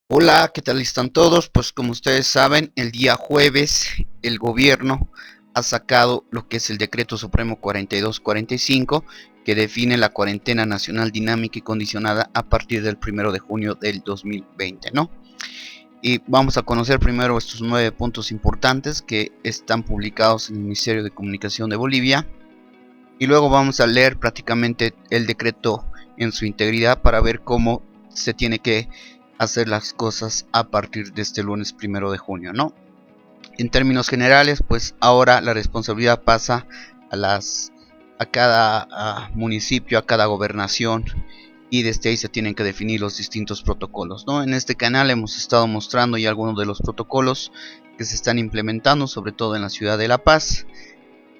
Hola, ¿qué tal están todos? Pues como ustedes saben, el día jueves el gobierno ha sacado lo que es el Decreto Supremo 4245, que define la cuarentena nacional dinámica y condicionada a partir del 1 de junio del 2020, ¿no? Y vamos a conocer primero estos 9 puntos importantes que están publicados en el Ministerio de Comunicación de Bolivia, y luego vamos a leer prácticamente el decreto en su integridad para ver cómo se tiene que hacer las cosas a partir de este lunes 1 de junio, ¿no? En términos generales, pues ahora la responsabilidad pasa a cada municipio, a cada gobernación, y desde ahí se tienen que definir los distintos protocolos, ¿no? En este canal hemos estado mostrando ya algunos de los protocolos que se están implementando, sobre todo en la ciudad de La Paz,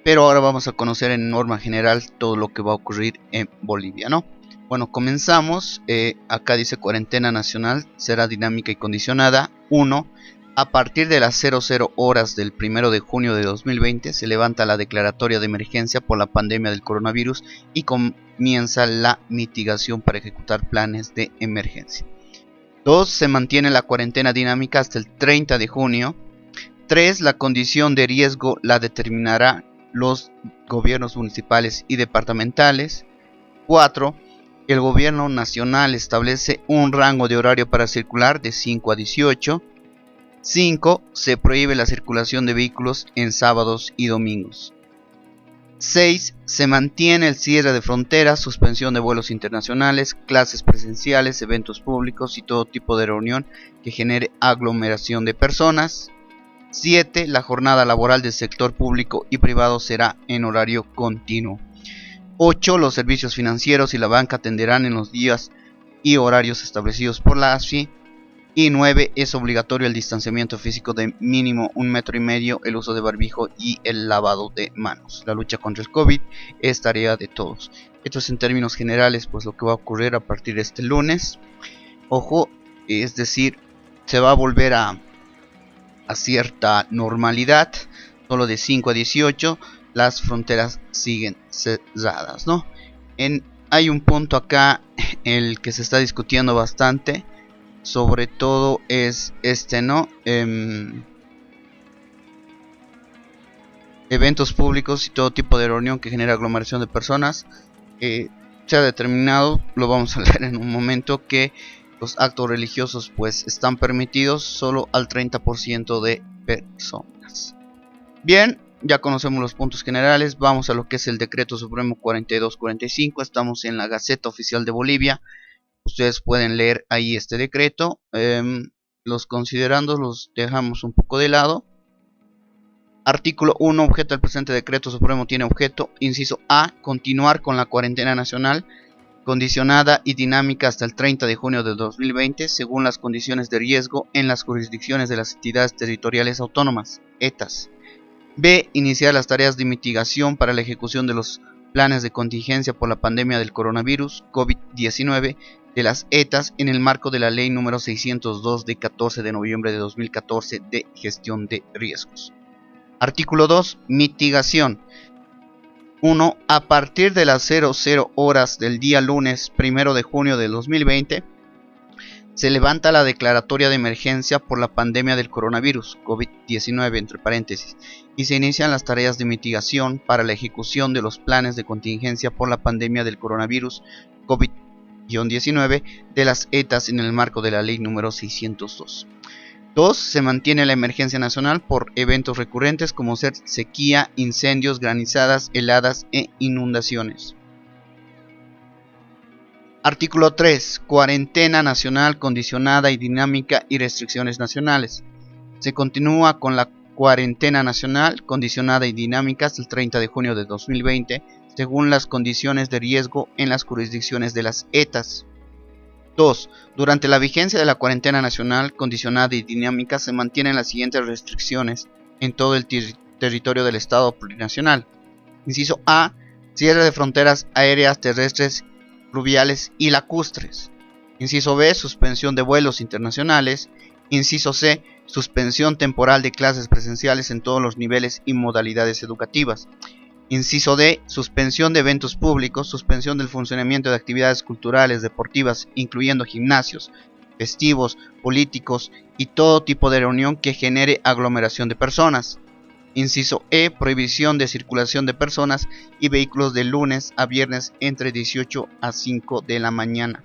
pero ahora vamos a conocer en norma general todo lo que va a ocurrir en Bolivia, ¿no? Bueno, comenzamos. Acá dice cuarentena nacional será dinámica y condicionada. 1. A partir de las 00 horas del 1 de junio de 2020 se levanta la declaratoria de emergencia por la pandemia del coronavirus y comienza la mitigación para ejecutar planes de emergencia. 2. Se mantiene la cuarentena dinámica hasta el 30 de junio. 3. La condición de riesgo la determinará los gobiernos municipales y departamentales. 4. El gobierno nacional establece un rango de horario para circular de 5 a 18. 5. Se prohíbe la circulación de vehículos en sábados y domingos. 6. Se mantiene el cierre de fronteras, suspensión de vuelos internacionales, clases presenciales, eventos públicos y todo tipo de reunión que genere aglomeración de personas. 7. La jornada laboral del sector público y privado será en horario continuo. 8. Los servicios financieros y la banca atenderán en los días y horarios establecidos por la ASFI. Y 9. Es obligatorio el distanciamiento físico de mínimo 1,5 metros, el uso de barbijo y el lavado de manos. La lucha contra el COVID es tarea de todos. Esto es en términos generales pues lo que va a ocurrir a partir de este lunes. Ojo, es decir, se va a volver a cierta normalidad, solo de 5 a 18, las fronteras siguen cerradas, ¿no? Hay un punto acá, el que se está discutiendo bastante, sobre todo es este, ¿no? Eventos públicos y todo tipo de reunión que genera aglomeración de personas. Se ha determinado, lo vamos a leer en un momento, que los actos religiosos pues están permitidos solo al 30% de personas. Bien, ya conocemos los puntos generales, vamos a lo que es el Decreto Supremo 4245, estamos en la Gaceta Oficial de Bolivia, ustedes pueden leer ahí este decreto. Los considerandos los dejamos un poco de lado. Artículo 1. Objeto del presente decreto supremo tiene objeto, inciso A, continuar con la cuarentena nacional condicionada y dinámica hasta el 30 de junio de 2020, según las condiciones de riesgo en las jurisdicciones de las entidades territoriales autónomas, ETAs. B. Iniciar las tareas de mitigación para la ejecución de los planes de contingencia por la pandemia del coronavirus COVID-19 de las ETAs en el marco de la Ley número 602 de 14 de noviembre de 2014 de gestión de riesgos. Artículo 2. Mitigación. 1. A partir de las 00 horas del día lunes 1 de junio de 2020, se levanta la declaratoria de emergencia por la pandemia del coronavirus COVID-19, entre paréntesis, y se inician las tareas de mitigación para la ejecución de los planes de contingencia por la pandemia del coronavirus COVID-19 de las ETAs en el marco de la Ley número 602. 2. Se mantiene la emergencia nacional por eventos recurrentes como ser sequía, incendios, granizadas, heladas e inundaciones. Artículo 3. Cuarentena nacional condicionada y dinámica y restricciones nacionales. Se continúa con la cuarentena nacional condicionada y dinámica hasta el 30 de junio de 2020, según las condiciones de riesgo en las jurisdicciones de las ETAs. 2. Durante la vigencia de la cuarentena nacional condicionada y dinámica se mantienen las siguientes restricciones en todo el territorio del Estado plurinacional. Inciso A. Cierre de fronteras aéreas, terrestres, fluviales y lacustres. Inciso B. Suspensión de vuelos internacionales. Inciso C. Suspensión temporal de clases presenciales en todos los niveles y modalidades educativas. Inciso D. Suspensión de eventos públicos, suspensión del funcionamiento de actividades culturales, deportivas, incluyendo gimnasios, festivos, políticos y todo tipo de reunión que genere aglomeración de personas. Inciso E, prohibición de circulación de personas y vehículos de lunes a viernes entre 18 a 5 de la mañana.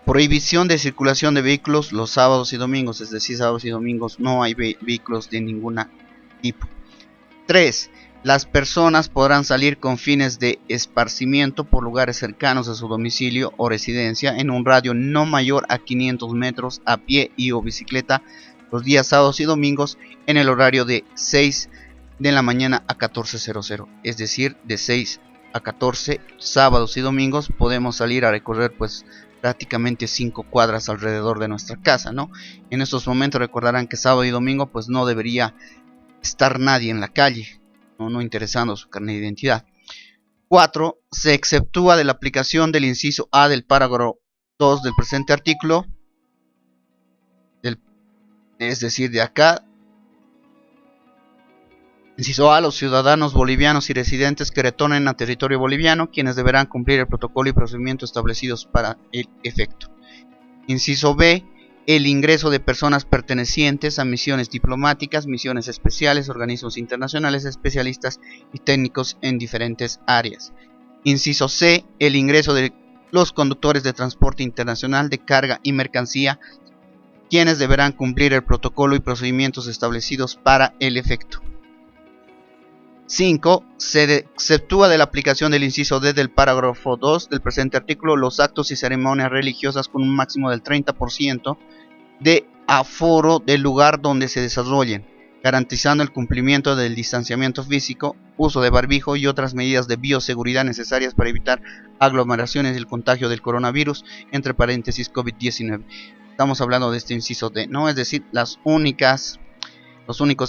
Prohibición de circulación de vehículos los sábados y domingos, es decir, sábados y domingos no hay vehículos de ninguna tipo. 3. Las personas podrán salir con fines de esparcimiento por lugares cercanos a su domicilio o residencia en un radio no mayor a 500 metros a pie y o bicicleta los días sábados y domingos en el horario de 6 de la mañana a 14:00, es decir, de 6 a 14 sábados y domingos podemos salir a recorrer pues prácticamente 5 cuadras alrededor de nuestra casa, ¿no? En estos momentos recordarán que sábado y domingo pues no debería estar nadie en la calle, no interesando su carnet de identidad. 4. Se exceptúa de la aplicación del inciso A del parágrafo 2 del presente artículo, es decir, de acá. Inciso A. Los ciudadanos bolivianos y residentes que retornen a territorio boliviano, quienes deberán cumplir el protocolo y procedimientos establecidos para el efecto. Inciso B. El ingreso de personas pertenecientes a misiones diplomáticas, misiones especiales, organismos internacionales, especialistas y técnicos en diferentes áreas. Inciso C. El ingreso de los conductores de transporte internacional de carga y mercancía, quienes deberán cumplir el protocolo y procedimientos establecidos para el efecto. 5. Se exceptúa de la aplicación del inciso D del parágrafo 2 del presente artículo los actos y ceremonias religiosas con un máximo del 30% de aforo del lugar donde se desarrollen, garantizando el cumplimiento del distanciamiento físico, uso de barbijo y otras medidas de bioseguridad necesarias para evitar aglomeraciones y el contagio del coronavirus, entre paréntesis COVID-19. Estamos hablando de este inciso D, ¿no? Es decir, los únicos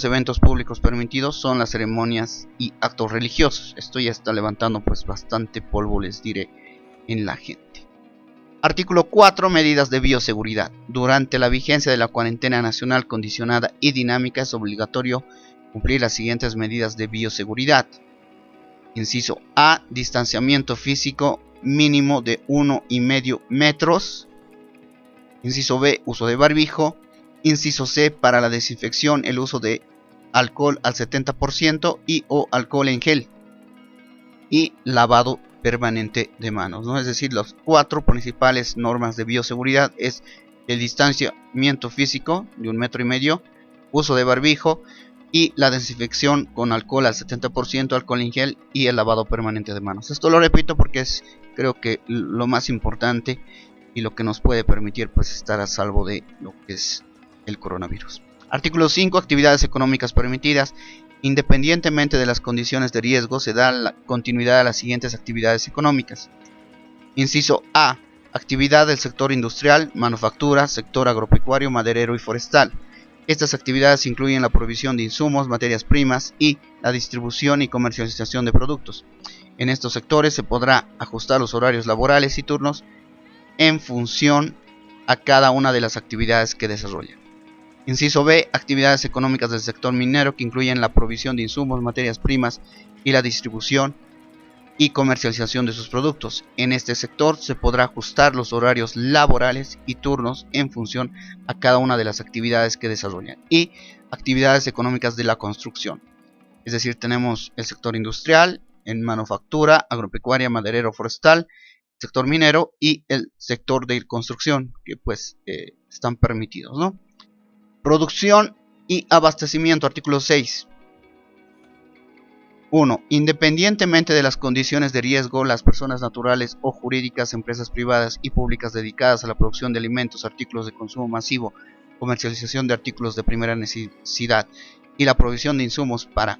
eventos públicos permitidos son las ceremonias y actos religiosos. Esto ya está levantando pues bastante polvo, les diré, en la gente. Artículo 4. Medidas de bioseguridad. Durante la vigencia de la cuarentena nacional condicionada y dinámica es obligatorio cumplir las siguientes medidas de bioseguridad. Inciso A. Distanciamiento físico mínimo de 1,5 metros. Inciso B. Uso de barbijo. Inciso C. Para la desinfección, el uso de alcohol al 70% y o alcohol en gel. Y lavado permanente de manos, ¿no? Es decir, las 4 principales normas de bioseguridad es el distanciamiento físico de 1,5 metros, uso de barbijo y la desinfección con alcohol al 70%, alcohol en gel y el lavado permanente de manos. Esto lo repito porque es, creo que, lo más importante y lo que nos puede permitir pues estar a salvo de lo que es el coronavirus. Artículo 5. Actividades económicas permitidas. Independientemente de las condiciones de riesgo, se da la continuidad a las siguientes actividades económicas. Inciso A. Actividad del sector industrial, manufactura, sector agropecuario, maderero y forestal. Estas actividades incluyen la provisión de insumos, materias primas y la distribución y comercialización de productos. En estos sectores se podrá ajustar los horarios laborales y turnos en función a cada una de las actividades que desarrollan. Inciso B. Actividades económicas del sector minero que incluyen la provisión de insumos, materias primas y la distribución y comercialización de sus productos. En este sector se podrá ajustar los horarios laborales y turnos en función a cada una de las actividades que desarrollan. Y actividades económicas de la construcción. Es decir, tenemos el sector industrial, en manufactura, agropecuaria, maderero, forestal, sector minero y el sector de construcción, que pues están permitidos, ¿no? Producción y abastecimiento. Artículo 6. 1. Independientemente de las condiciones de riesgo, las personas naturales o jurídicas, empresas privadas y públicas dedicadas a la producción de alimentos, artículos de consumo masivo, comercialización de artículos de primera necesidad y la provisión de insumos para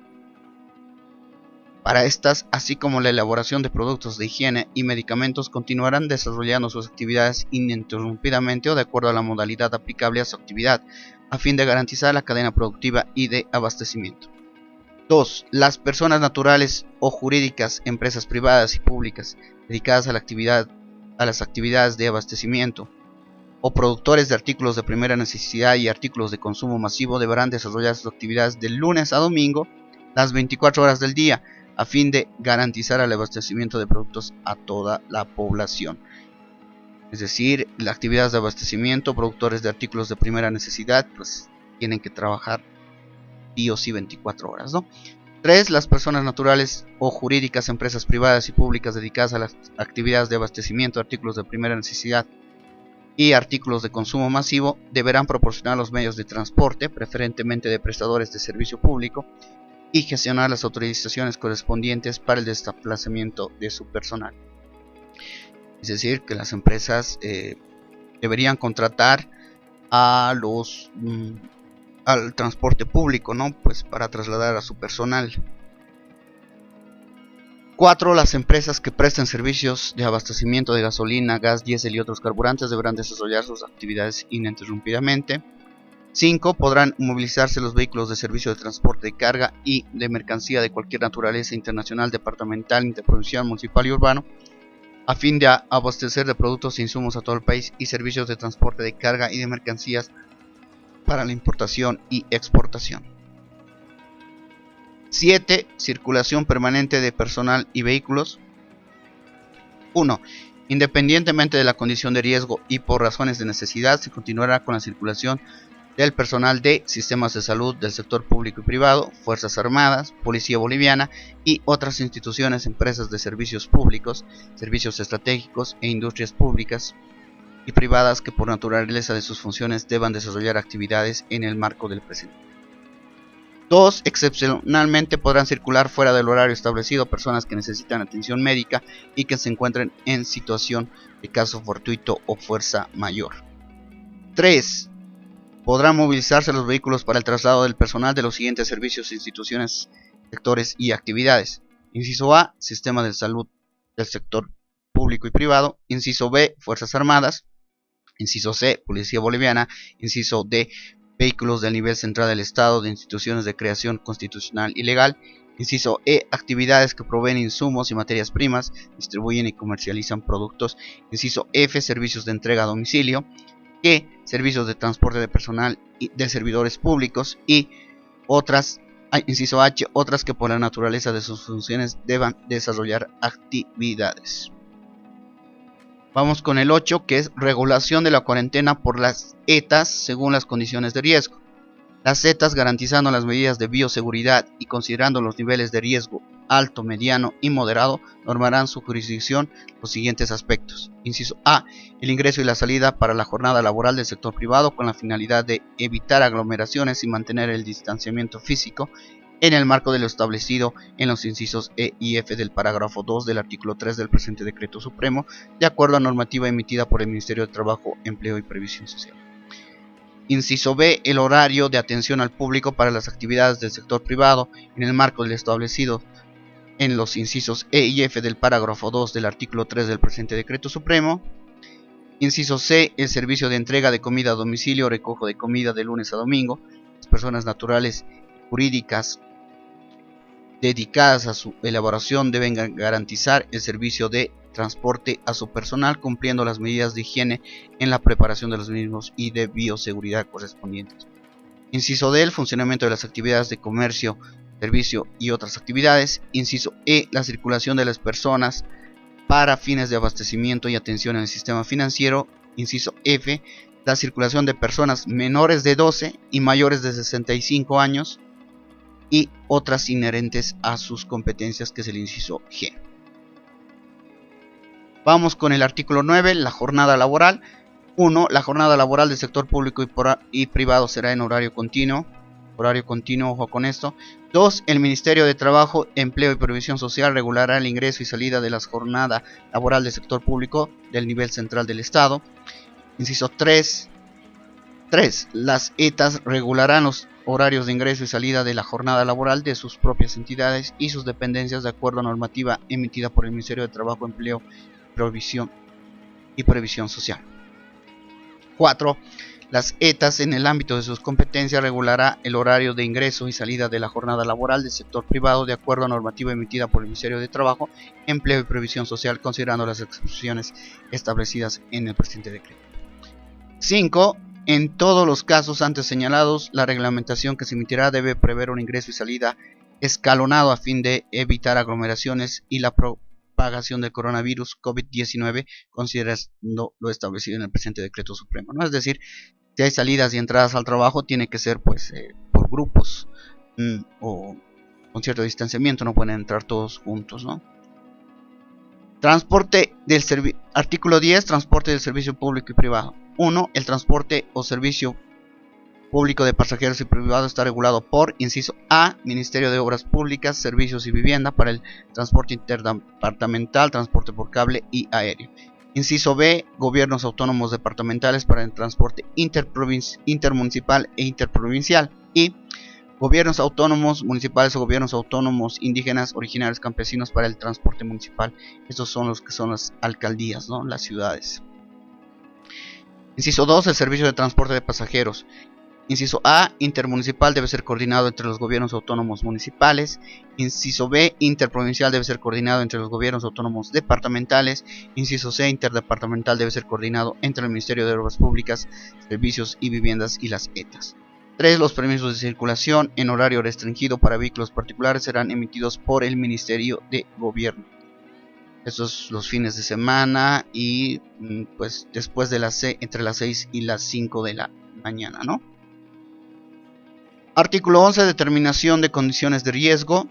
estas, así como la elaboración de productos de higiene y medicamentos, continuarán desarrollando sus actividades ininterrumpidamente o de acuerdo a la modalidad aplicable a su actividad, a fin de garantizar la cadena productiva y de abastecimiento. 2. Las personas naturales o jurídicas, empresas privadas y públicas dedicadas a las actividades de abastecimiento o productores de artículos de primera necesidad y artículos de consumo masivo deberán desarrollar sus actividades de lunes a domingo las 24 horas del día, a fin de garantizar el abastecimiento de productos a toda la población. Es decir, las actividades de abastecimiento, productores de artículos de primera necesidad, pues tienen que trabajar sí o sí 24 horas, ¿no? 3. Las personas naturales o jurídicas, empresas privadas y públicas dedicadas a las actividades de abastecimiento de artículos de primera necesidad y artículos de consumo masivo deberán proporcionar los medios de transporte, preferentemente de prestadores de servicio público, y gestionar las autorizaciones correspondientes para el desplazamiento de su personal. Es decir, que las empresas deberían contratar a al transporte público, ¿no? Pues para trasladar a su personal. 4. Las empresas que presten servicios de abastecimiento de gasolina, gas, diésel y otros carburantes deberán desarrollar sus actividades ininterrumpidamente. 5. Podrán movilizarse los vehículos de servicio de transporte de carga y de mercancía de cualquier naturaleza internacional, departamental, interprovincial, municipal y urbano, a fin de abastecer de productos e insumos a todo el país y servicios de transporte de carga y de mercancías para la importación y exportación. 7. Circulación permanente de personal y vehículos. 1. Independientemente de la condición de riesgo y por razones de necesidad, se continuará con la circulación del personal de sistemas de salud del sector público y privado, Fuerzas Armadas, Policía Boliviana y otras instituciones, empresas de servicios públicos, servicios estratégicos e industrias públicas y privadas que por naturaleza de sus funciones deban desarrollar actividades en el marco del presente. 2. Excepcionalmente podrán circular fuera del horario establecido personas que necesitan atención médica y que se encuentren en situación de caso fortuito o fuerza mayor. 3. Podrán movilizarse los vehículos para el traslado del personal de los siguientes servicios, instituciones, sectores y actividades. Inciso A, sistema de salud del sector público y privado. Inciso B, Fuerzas Armadas. Inciso C, Policía Boliviana. Inciso D, vehículos del nivel central del Estado de instituciones de creación constitucional y legal. Inciso E, actividades que proveen insumos y materias primas, distribuyen y comercializan productos. Inciso F, servicios de entrega a domicilio. E, servicios de transporte de personal y de servidores públicos. Y otras, inciso H, otras que por la naturaleza de sus funciones deban desarrollar actividades. Vamos con el 8, que es regulación de la cuarentena por las ETAs según las condiciones de riesgo. Las ETAs, garantizando las medidas de bioseguridad y considerando los niveles de riesgo alto, mediano y moderado, normarán su jurisdicción los siguientes aspectos. Inciso A, el ingreso y la salida para la jornada laboral del sector privado con la finalidad de evitar aglomeraciones y mantener el distanciamiento físico en el marco de lo establecido en los incisos E y F del parágrafo 2 del artículo 3 del presente decreto supremo, de acuerdo a normativa emitida por el Ministerio de Trabajo, Empleo y Previsión Social. Inciso B, el horario de atención al público para las actividades del sector privado en el marco del establecido en los incisos E y F del parágrafo 2 del artículo 3 del presente decreto supremo. Inciso C, el servicio de entrega de comida a domicilio o recojo de comida de lunes a domingo. Las personas naturales y jurídicas dedicadas a su elaboración deben garantizar el servicio de transporte a su personal, cumpliendo las medidas de higiene en la preparación de los mismos y de bioseguridad correspondientes. Inciso D, el funcionamiento de las actividades de comercio, servicio y otras actividades. Inciso E, la circulación de las personas para fines de abastecimiento y atención en el sistema financiero. Inciso F, la circulación de personas menores de 12 y mayores de 65 años y otras inherentes a sus competencias, que es el inciso G. Vamos con el artículo 9, la jornada laboral. 1. La jornada laboral del sector público y privado será en horario continuo. Horario continuo, ojo con esto. 2. El Ministerio de Trabajo, Empleo y Previsión Social regulará el ingreso y salida de la jornada laboral del sector público del nivel central del Estado. Inciso 3. Las ETAs regularán los horarios de ingreso y salida de la jornada laboral de sus propias entidades y sus dependencias de acuerdo a normativa emitida por el Ministerio de Trabajo, Empleo y Previsión Social. 4. Las ETAs, en el ámbito de sus competencias, regulará el horario de ingreso y salida de la jornada laboral del sector privado de acuerdo a normativa emitida por el Ministerio de Trabajo, Empleo y Previsión Social, considerando las excepciones establecidas en el presente decreto. 5. En todos los casos antes señalados, la reglamentación que se emitirá debe prever un ingreso y salida escalonado a fin de evitar aglomeraciones y la propagación del coronavirus COVID-19, considerando lo establecido en el presente decreto supremo, ¿no? Es decir, si hay salidas y entradas al trabajo, tiene que ser pues por grupos o con cierto distanciamiento, no pueden entrar todos juntos, ¿no? Transporte del artículo 10, transporte del servicio público y privado. 1. El transporte o servicio público de pasajeros y privado está regulado por, inciso A, Ministerio de Obras Públicas, Servicios y Vivienda para el transporte interdepartamental, transporte por cable y aéreo. Inciso B, Gobiernos autónomos departamentales para el transporte intermunicipal e interprovincial. Y Gobiernos autónomos municipales o gobiernos autónomos indígenas, originarios, campesinos para el transporte municipal. Estos son los que son las alcaldías, ¿no? Las ciudades. Inciso 2, el servicio de transporte de pasajeros. Inciso A, intermunicipal debe ser coordinado entre los gobiernos autónomos municipales. Inciso B, interprovincial debe ser coordinado entre los gobiernos autónomos departamentales. Inciso C, interdepartamental debe ser coordinado entre el Ministerio de Obras Públicas, Servicios y Viviendas y las ETAs. 3. Los permisos de circulación en horario restringido para vehículos particulares serán emitidos por el Ministerio de Gobierno. Estos los fines de semana y pues después de entre las 6 y las 5 de la mañana, ¿no? Artículo 11. Determinación de condiciones de riesgo.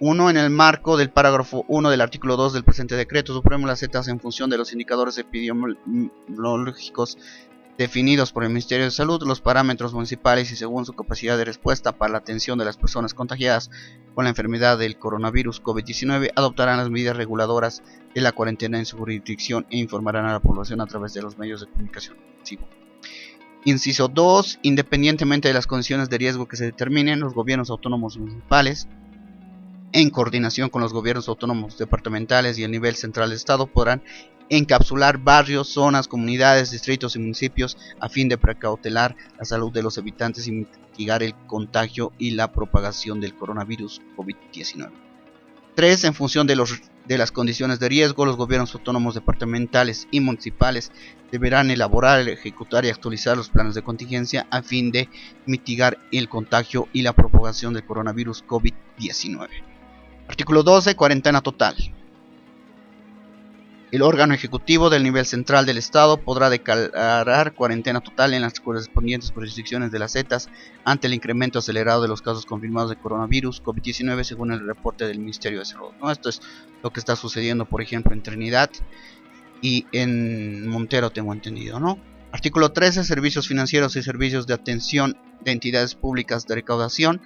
1. En el marco del parágrafo 1 del artículo 2 del presente decreto supremo, las ETAs en función de los indicadores epidemiológicos definidos por el Ministerio de Salud, los parámetros municipales y según su capacidad de respuesta para la atención de las personas contagiadas con la enfermedad del coronavirus COVID-19, adoptarán las medidas reguladoras de la cuarentena en su jurisdicción e informarán a la población a través de los medios de comunicación. Inciso 2. Independientemente de las condiciones de riesgo que se determinen, los gobiernos autónomos municipales, en coordinación con los gobiernos autónomos departamentales y el nivel central del Estado, podrán encapsular barrios, zonas, comunidades, distritos y municipios a fin de precautelar la salud de los habitantes y mitigar el contagio y la propagación del coronavirus COVID-19. 3. En función de las condiciones de riesgo, los gobiernos autónomos departamentales y municipales deberán elaborar, ejecutar y actualizar los planes de contingencia a fin de mitigar el contagio y la propagación del coronavirus COVID-19. Artículo 12. Cuarentena total. El órgano ejecutivo del nivel central del Estado podrá declarar cuarentena total en las correspondientes jurisdicciones de las ETAs ante el incremento acelerado de los casos confirmados de coronavirus COVID-19 según el reporte del Ministerio de Salud, ¿no? Esto es lo que está sucediendo, por ejemplo, en Trinidad y en Montero, tengo entendido, ¿no? Artículo 13. Servicios financieros y servicios de atención de entidades públicas de recaudación.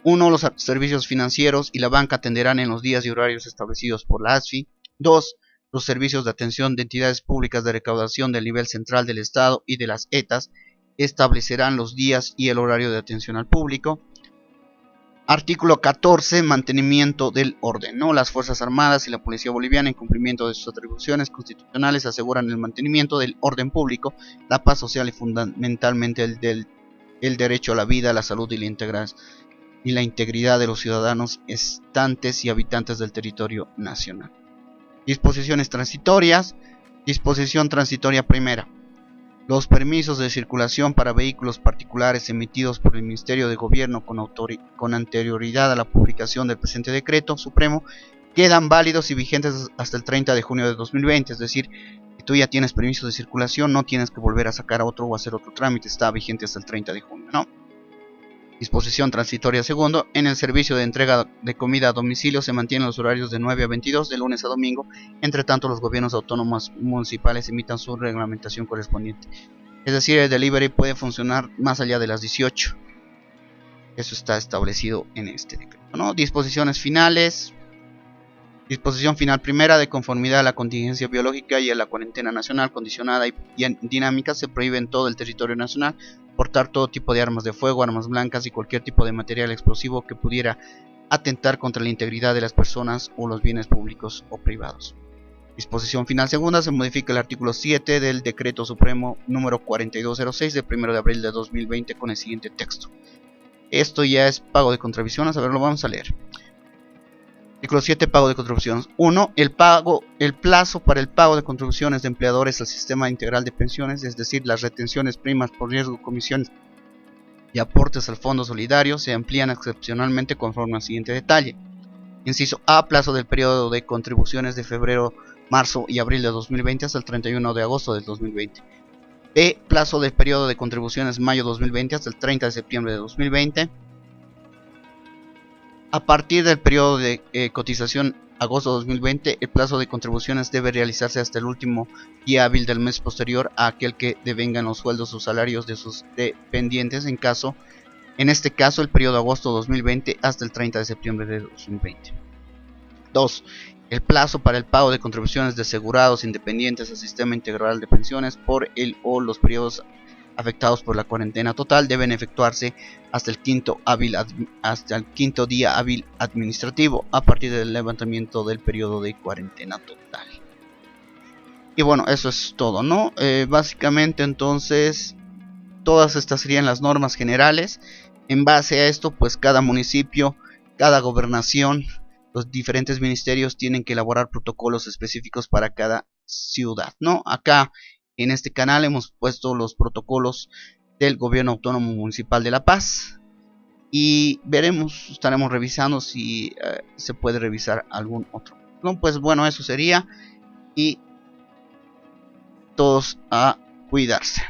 1. Los servicios financieros y la banca atenderán en los días y horarios establecidos por la ASFI. 2. Los servicios de atención de entidades públicas de recaudación del nivel central del Estado y de las ETAs establecerán los días y el horario de atención al público. Artículo 14. Mantenimiento del orden, ¿no? Las Fuerzas Armadas y la Policía Boliviana, en cumplimiento de sus atribuciones constitucionales, aseguran el mantenimiento del orden público, la paz social y fundamentalmente el derecho a la vida, la salud y la integridad de los ciudadanos estantes y habitantes del territorio nacional. Disposiciones transitorias. Disposición transitoria primera. Los permisos de circulación para vehículos particulares emitidos por el Ministerio de Gobierno con anterioridad a la publicación del presente decreto supremo quedan válidos y vigentes hasta el 30 de junio de 2020. Es decir, si tú ya tienes permiso de circulación, no tienes que volver a sacar otro o hacer otro trámite, está vigente hasta el 30 de junio, ¿no? Disposición transitoria segundo. En el servicio de entrega de comida a domicilio se mantienen los horarios de 9 a 22 de lunes a domingo. Entre tanto, los gobiernos autónomos municipales emitan su reglamentación correspondiente. Es decir, el delivery puede funcionar más allá de las 18. Eso está establecido en este decreto, ¿no? Disposiciones finales. Disposición final primera. De conformidad a la contingencia biológica y a la cuarentena nacional condicionada y dinámica, se prohíbe en todo el territorio nacional portar todo tipo de armas de fuego, armas blancas y cualquier tipo de material explosivo que pudiera atentar contra la integridad de las personas o los bienes públicos o privados. Disposición final segunda. Se modifica el artículo 7 del Decreto Supremo número 4206 de 1 de abril de 2020 con el siguiente texto. Esto ya es pago de contribuciones. A ver, lo vamos a leer. Artículo 7. Pago de contribuciones. 1. El plazo para el pago de contribuciones de empleadores al sistema integral de pensiones, es decir, las retenciones, primas por riesgo, comisiones y aportes al Fondo Solidario se amplían excepcionalmente conforme al siguiente detalle. Inciso A, plazo del periodo de contribuciones de febrero, marzo y abril de 2020 hasta el 31 de agosto del 2020. B, plazo del periodo de contribuciones mayo 2020 hasta el 30 de septiembre de 2020. A partir del periodo de cotización agosto 2020, el plazo de contribuciones debe realizarse hasta el último día hábil del mes posterior a aquel que devengan los sueldos o salarios de sus dependientes, en este caso el periodo agosto 2020 hasta el 30 de septiembre de 2020. 2. El plazo para el pago de contribuciones de asegurados independientes al sistema integral de pensiones por el o los periodos afectados por la cuarentena total deben efectuarse hasta el quinto día hábil administrativo a partir del levantamiento del periodo de cuarentena total. Y bueno, eso es todo, ¿no? Básicamente entonces todas estas serían las normas generales. En base a esto, pues cada municipio, cada gobernación, los diferentes ministerios tienen que elaborar protocolos específicos para cada ciudad, ¿no? Acá en este canal hemos puesto los protocolos del Gobierno Autónomo Municipal de La Paz y estaremos revisando si se puede revisar algún otro. No, pues bueno, eso sería, y todos a cuidarse.